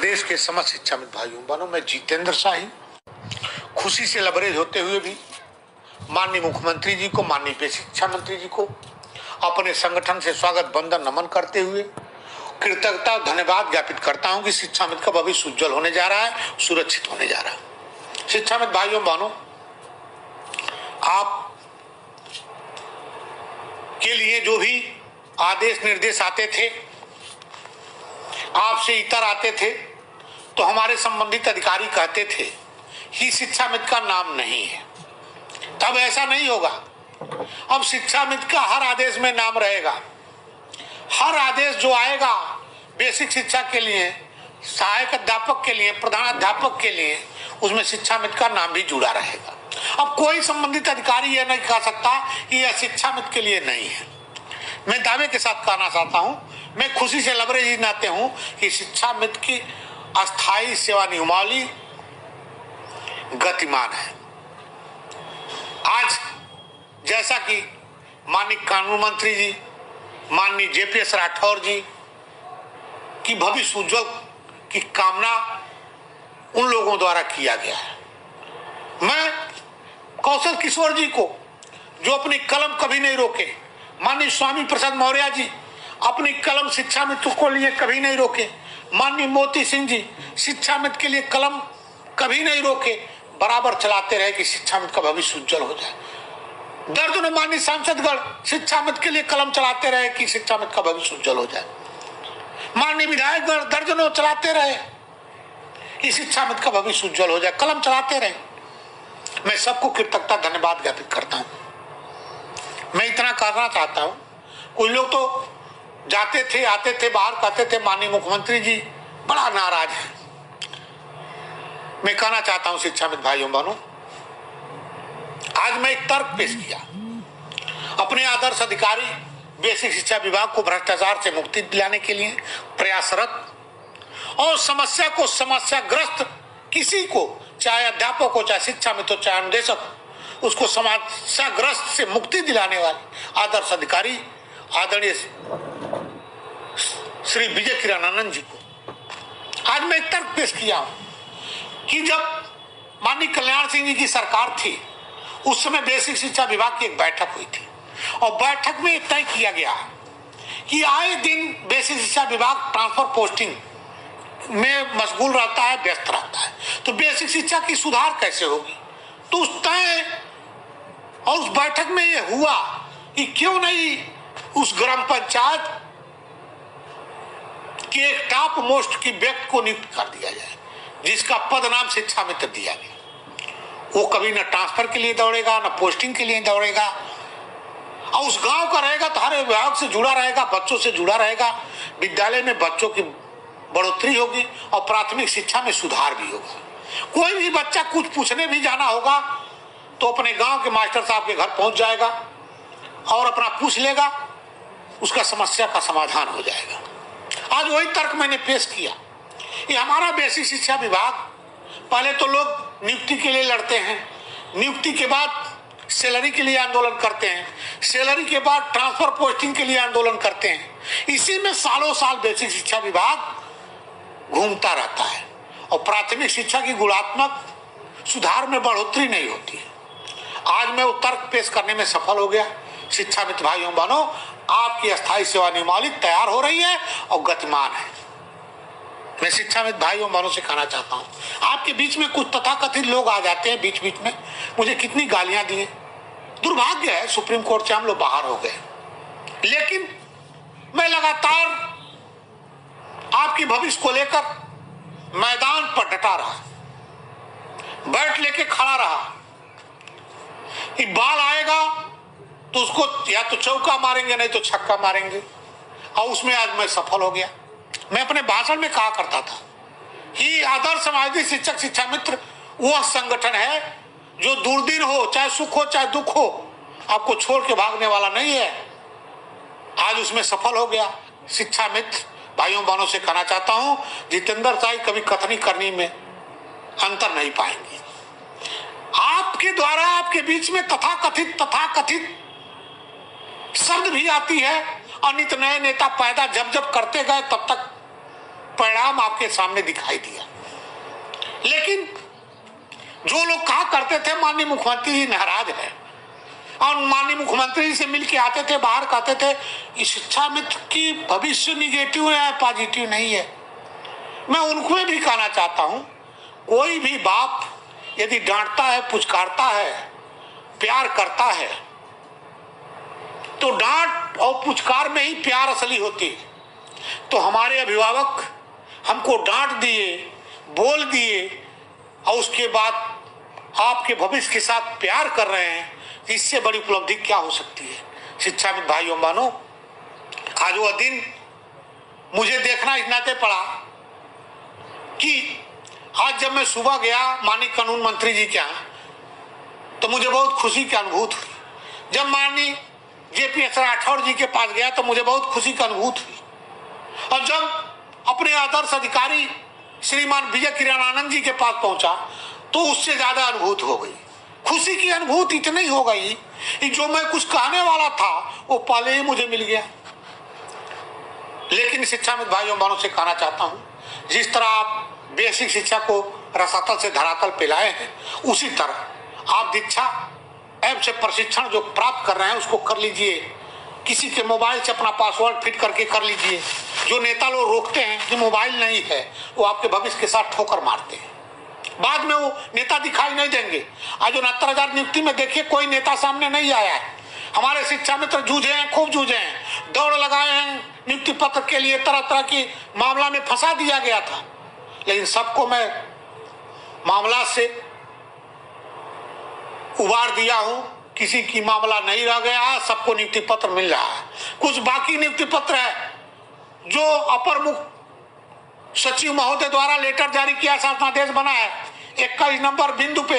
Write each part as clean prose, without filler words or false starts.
प्रदेश के समस्त शिक्षाविद भाइयों बहनों, मैं जितेंद्र शाही खुशी से लबरेज होते हुए भी माननीय मुख्यमंत्री जी को, माननीय बेसिक शिक्षा मंत्री जी को अपने संगठन से स्वागत बंदन नमन करते हुए कृतज्ञता धन्यवाद ज्ञापित करता हूं कि शिक्षाविद का भविष्य उज्जवल होने जा रहा है, सुरक्षित होने जा रहा है। शिक्षाविद भाइयों बहनों, आप के लिए जो भी आदेश निर्देश आते थे, आपसे इतर आते थे, तो हमारे संबंधित अधिकारी कहते थे कि शिक्षाविद का नाम नहीं है। तब ऐसा नहीं होगा। अब शिक्षाविद का हर आदेश में नाम रहेगा। हर आदेश जो आएगा बेसिक शिक्षा के लिए, सहायक अध्यापक के लिए, प्रधान अध्यापक के लिए, उसमें शिक्षाविद का नाम भी जुड़ा रहेगा। अब कोई संबंधित अधिकारी यह नहीं कह सकता कि यह शिक्षाविद के लिए नहीं है। मैं दावे के साथ कहना चाहता हूं, मैं खुशी से लबरेज नाते हूं कि शिक्षाविद की अस्थायी सेवा नियमावली गतिमान है। आज जैसा कि माननीय कानून मंत्री जी, माननीय जेपीएस राठौर जी की भविष्य उज्जवल की कामना उन लोगों द्वारा किया गया है। मैं कौशल किशोर जी को, जो अपनी कलम कभी नहीं रोके, माननीय स्वामी प्रसाद मौर्य जी अपनी कलम शिक्षाविद को लिए कभी नहीं रोके, माननीय मोती सिंह जी शिक्षाविद के लिए कलम कभी नहीं रोके, बराबर चलाते रहे कि शिक्षाविद का भविष्य उज्जवल हो जाए। दर्जनों माननीय सांसदगण शिक्षाविद के लिए कलम चलाते रहे कि शिक्षाविद का भविष्य उज्जवल हो जाए। माननीय विधायकगण दर्जनों चलाते रहे कि शिक्षाविद का भविष्य उज्जवल हो जाए, कलम चलाते रहे। मैं सबको कृतज्ञता धन्यवाद ज्ञापित करता हूं। मैं इतना कहना चाहता हूं, कुछ लोग तो जाते थे आते थे बाहर, कहते थे माननीय मुख्यमंत्री जी बड़ा नाराज है। मैं कहना चाहता हूं शिक्षाविद भाइयों बहनों, आज मैं एक तर्क पेश किया। अपने आदर्श अधिकारी बेसिक शिक्षा विभाग को भ्रष्टाचार से मुक्ति दिलाने के लिए प्रयासरत और समस्या को समस्याग्रस्त किसी को, चाहे अध्यापक हो, चाहे शिक्षाविद हो, चाहे अनुदेशक, उसको समस्याग्रस्त से मुक्ति दिलाने वाले आदर्श अधिकारी आदरणीय श्री विजय किरणानंद जी को आज मैं एक तर्क पेश किया हूं कि जब माननीय कल्याण सिंह जी की सरकार थी, उस समय बेसिक शिक्षा विभाग की एक बैठक हुई थी और बैठक में तय किया गया कि आए दिन बेसिक शिक्षा विभाग ट्रांसफर पोस्टिंग में मशगूल रहता है, व्यस्त रहता है, तो बेसिक शिक्षा की सुधार कैसे होगी। तो उस तय और उस बैठक में यह हुआ कि क्यों नहीं उस ग्राम पंचायत के एक टॉप मोस्ट की व्यक्ति को नियुक्त कर दिया जाए, जिसका पद नाम शिक्षा मित्र दिया गया। वो कभी न ट्रांसफर के लिए दौड़ेगा, न पोस्टिंग के लिए दौड़ेगा, और उस गांव का रहेगा तो हर विभाग से जुड़ा रहेगा, बच्चों से जुड़ा रहेगा, विद्यालय में बच्चों की बढ़ोतरी होगी और प्राथमिक शिक्षा में सुधार भी होगा। कोई भी बच्चा कुछ पूछने भी जाना होगा तो अपने गांव के मास्टर साहब के घर पहुंच जाएगा और अपना पूछ लेगा, उसका समस्या का समाधान हो जाएगा। आज वही तर्क मैंने पेश किया कि हमारा बेसिक शिक्षा विभाग, पहले तो लोग नियुक्ति के लिए लड़ते हैं, नियुक्ति के बाद सैलरी के लिए आंदोलन करते हैं, सैलरी के बाद ट्रांसफर पोस्टिंग के लिए आंदोलन करते हैं। इसी में सालों साल बेसिक शिक्षा विभाग घूमता रहता है और प्राथमिक शिक्षा की गुणात्मक सुधार में बढ़ोतरी नहीं होती है। आज मैं वो तर्क पेश करने में सफल हो गया। शिक्षाविद भाइयों बहनों, आपकी अस्थायी सेवा नियमावली तैयार हो रही है और गतिमान है। मैं शिक्षाविद भाइयों बहनों से कहना चाहता हूं, आपके बीच में कुछ तथाकथित लोग आ जाते हैं बीच बीच में, मुझे कितनी गालियां दी। दुर्भाग्य है, सुप्रीम कोर्ट से हम लोग बाहर हो गए, लेकिन मैं लगातार आपकी भविष्य को लेकर मैदान पर डटा रहा, बैट लेके खड़ा रहा कि बाल आएगा तो उसको या तो चौका मारेंगे, नहीं तो छक्का मारेंगे, और उसमें आज मैं सफल हो गया। मैं अपने भाषण में कहा करता था कि आदर्श समाजी शिक्षक शिक्षा मित्र वह संगठन है जो दुर्दिन हो, चाहे सुख हो चाहे दुख हो, आपको छोड़ के भागने वाला नहीं है। आज उसमें सफल हो गया। शिक्षा मित्र भाइयों बहनों से कहना चाहता हूं, जितेंद्र शाही कभी कथनी करनी में अंतर नहीं पाएंगे। आपके द्वारा आपके बीच में तथाकथित शब्द भी आती है और नित नए नेता पैदा जब जब करते गए तब तक परिणाम आपके सामने दिखाई दिया। लेकिन जो लोग कहा करते थे माननीय मुख्यमंत्री जी नाराज है और माननीय मुख्यमंत्री जी से मिलके आते थे, बाहर कहते थे इस शिक्षा मित्र की भविष्य निगेटिव है, पॉजिटिव नहीं है। मैं उनको भी कहना चाहता हूं, कोई भी बाप यदि डांटता है, पुचकारता है, प्यार करता है, तो डांट और पुचकार में ही प्यार असली होती है। तो हमारे अभिभावक हमको डांट दिए, बोल दिए और उसके बाद आपके भविष्य के साथ प्यार कर रहे हैं, इससे बड़ी उपलब्धि क्या हो सकती है। शिक्षाविद भाइयों बहनों, आज वह दिन मुझे देखना इस नाते पड़ा कि आज जब मैं सुबह गया माननीय कानून मंत्री जी के यहाँ, तो मुझे बहुत खुशी की अनुभूति हुई। जब माननीय JPS राठौर जी के पास गया तो मुझे बहुत खुशी की अनुभूति हुई। और जब अपने आदर्श अधिकारी श्रीमान विजय किरणानंद जी के पास पहुंचा तो उससे ज्यादा अनुभूति हो गई। खुशी की अनुभूति इतनी हो गई कि जो मैं कुछ कहने वाला था वो पहले ही मुझे मिल गया। लेकिन शिक्षा में भाइयों बहनों से कहना चाहता हूं, जिस तरह आप बेसिक शिक्षा को रसातल से धरातल पे लाए हैं, उसी तरह आप दीक्षा ऐप से प्रशिक्षण जो प्राप्त कर रहे हैं उसको कर लीजिए। किसी के मोबाइल से अपना पासवर्ड फिट करके कर लीजिए। जो नेता लोग रोकते हैं कि मोबाइल नहीं है, वो आपके भविष्य के साथ ठोकर मारते हैं। बाद में वो नेता दिखाई नहीं देंगे। आज 69,000 नियुक्ति में देखिए कोई नेता सामने नहीं आया है। हमारे शिक्षा मित्र जूझे हैं, खूब जूझे हैं, दौड़ लगाए हैं नियुक्ति पत्र के लिए, तरह तरह की मामला में फंसा दिया गया था। लेकिन सबको मैं मामला से उबार दिया हूं, किसी की मामला नहीं रह गया, सबको नियुक्ति पत्र मिल रहा है। कुछ बाकी नियुक्ति पत्र है जो अपर मुख्य सचिव महोदय द्वारा लेटर जारी किया, शासनादेश बना है 21 नंबर बिंदु पे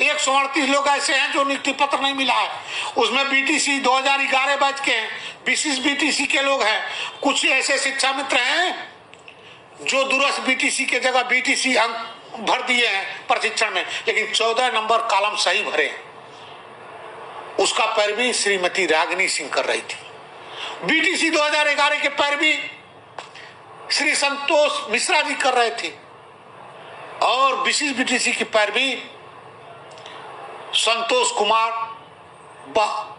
138 लोग ऐसे हैं जो नियुक्ति पत्र नहीं मिला है। उसमें BTC 2011 बैच के हैं, विशिष्ट BTC के लोग हैं। कुछ ऐसे शिक्षा मित्र हैं जो दूरस्थ BTC के जगह BTC अंक भर दिए हैं प्रशिक्षण में, लेकिन 14 नंबर कॉलम सही भरे। उसका पैरवी श्रीमती रागिनी सिंह कर रही थी। BTC 2011 के पैरवी श्री संतोष मिश्रा जी कर रहे थे और विशिष्ट BTC की पैरवी संतोष कुमार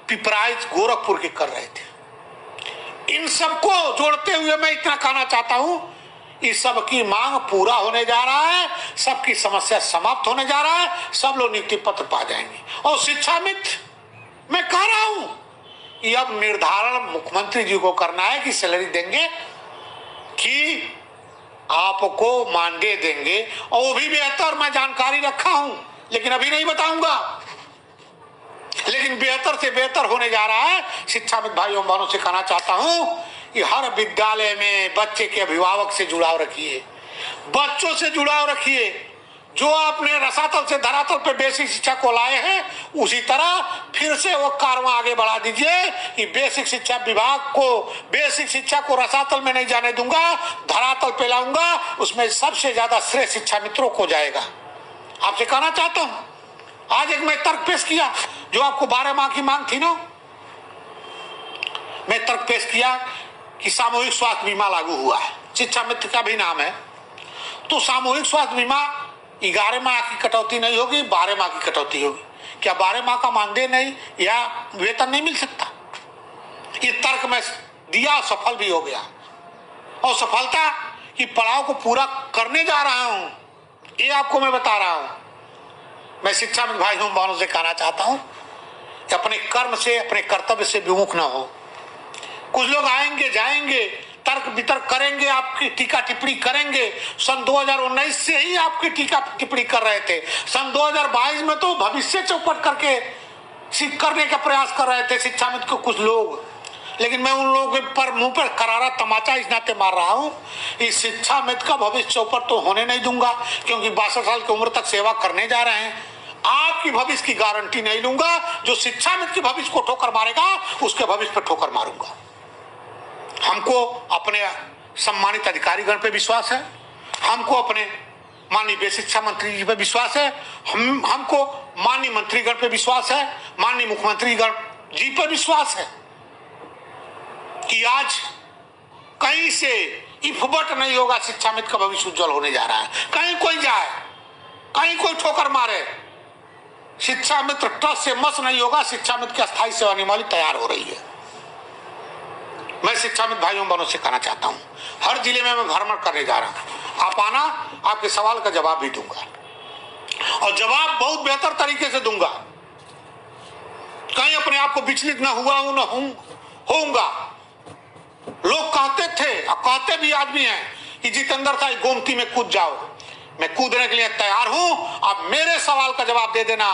पिपराइच गोरखपुर के कर रहे थे। इन सबको जोड़ते हुए मैं इतना कहना चाहता हूं, इस सब की मांग पूरा होने जा रहा है, सबकी समस्या समाप्त होने जा रहा है, सब लोग नियुक्ति पत्र पा जाएंगे। और शिक्षा मित्र मैं कह रहा हूं कि अब निर्धारण मुख्यमंत्री जी को करना है कि सैलरी देंगे कि आपको मानदेय देंगे, और वो भी बेहतर मैं जानकारी रखा हूं, लेकिन अभी नहीं बताऊंगा। लेकिन बेहतर से बेहतर होने जा रहा है। शिक्षा मित्र भाइयों बहनों से कहना चाहता हूं कि हर विद्यालय में बच्चे के अभिभावक से जुड़ाव रखिए, बच्चों से जुड़ाव रखिए। जो आपने रसातल से धरातल पे बेसिक शिक्षा को लाए हैं, उसी तरह फिर से वो कारवां आगे बढ़ा दीजिए कि बेसिक शिक्षा विभाग को, बेसिक शिक्षा को रसातल में नहीं जाने दूंगा, धरातल पे लाऊंगा। उसमें सबसे ज्यादा श्रेय शिक्षा मित्रों को जाएगा। आपसे कहना चाहता हूं, आज एक मैं तर्क पेश किया, जो आपको 12 माह की मांग थी ना, मैं तर्क पेश किया कि सामूहिक स्वास्थ्य बीमा लागू हुआ है, शिक्षा मित्र का भी नाम है। तो सामूहिक स्वास्थ्य बीमा 11 माह की कटौती नहीं होगी, 12 माह की कटौती होगी। क्या 12 माह का मानदेय नहीं या वेतन नहीं मिल सकता? ये तर्क मैं दिया, सफल भी हो गया। और सफलता की पड़ाव को पूरा करने जा रहा हूं, ये आपको मैं बता रहा हूं। मैं शिक्षा में भाइयों बहनों से कहना चाहता हूं कि अपने कर्म से, अपने कर्तव्य से विमुख ना हो। कुछ लोग आएंगे जाएंगे, तर्क वितर्क करेंगे, आपकी टीका टिप्पणी करेंगे। सन 2019 से ही आपकी टीका टिप्पणी कर रहे थे। सन 2022 में तो भविष्य चौपट करके करने का प्रयास कर रहे थे शिक्षा मित्र को कुछ लोग। लेकिन मैं उन लोगों पर मुंह पर करारा तमाचा इस नाते मार रहा हूं, इस शिक्षा मित्र का भविष्य चौपट तो होने नहीं दूंगा, क्योंकि 62 साल की उम्र तक सेवा करने जा रहे हैं। आपकी भविष्य की गारंटी नहीं लूंगा। जो शिक्षा मित्र के भविष्य को ठोकर मारेगा, उसके भविष्य पर ठोकर मारूंगा। हमको अपने सम्मानित अधिकारीगण पे विश्वास है, हमको अपने माननीय बेसिक शिक्षा मंत्री जी पे विश्वास है, हमको माननीय मंत्रीगण पे विश्वास है, माननीय मुख्यमंत्रीगण जी पर विश्वास है कि आज कहीं से इफबट नहीं होगा, शिक्षा मित्र का भविष्य उज्जवल होने जा रहा है। कहीं कोई जाए, कहीं कोई ठोकर मारे, शिक्षा मित्र ट्रस्ट से मस नहीं होगा। शिक्षा मित्र की अस्थायी सेवा नियमावली तैयार हो रही है। मैं शिक्षा मित्र भाइयों बहनों से कहना चाहता हूं, हर जिले में मैं भ्रमण करने जा रहा हूं। आप आना, आपके सवाल का जवाब भी दूंगा और जवाब बहुत बेहतर तरीके से दूंगा। कहीं अपने आप को विचलित न हुआ हूं, न होऊंगा। लोग कहते थे और कहते भी आज भी हैं कि जितेंद्र था गोमती में कूद जाओ। मैं कूदने के लिए तैयार हूं। आप मेरे सवाल का जवाब दे देना।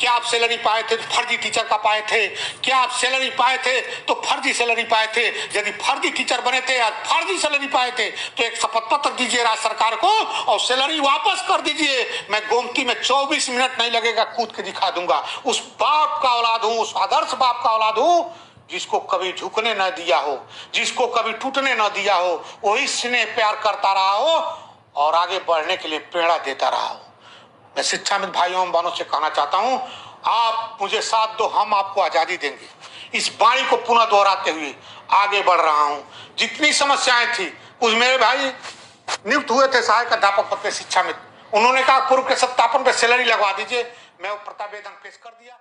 क्या आप सैलरी पाए थे तो फर्जी टीचर का पाए थे? क्या आप सैलरी पाए थे तो फर्जी सैलरी पाए थे? यदि फर्जी टीचर बने थे या फर्जी सैलरी पाए थे तो एक शपथ पत्र दीजिए राज्य सरकार को और सैलरी वापस कर दीजिए। मैं गोमती में 24 मिनट नहीं लगेगा, कूद के दिखा दूंगा। उस बाप का औलाद हूं, उस आदर्श बाप का औलाद हूं जिसको कभी झुकने न दिया हो, जिसको कभी टूटने न दिया हो, वही स्नेह प्यार करता रहा हो और आगे बढ़ने के लिए प्रेरणा देता रहा हूं। मैं शिक्षा मित्र भाइयों एवं बहनों से कहना चाहता हूं, आप मुझे साथ दो, हम आपको आजादी देंगे। इस वाणी को पुनः दोहराते हुए आगे बढ़ रहा हूं। जितनी समस्याएं थी, कुछ मेरे भाई नियुक्त हुए थे सहायक अध्यापक पद पे शिक्षा मित्र, उन्होंने कहा पूर्व के सत्यापन पे सैलरी लगवा दीजिए। मैं वो प्रतावेदन पेश कर दिया।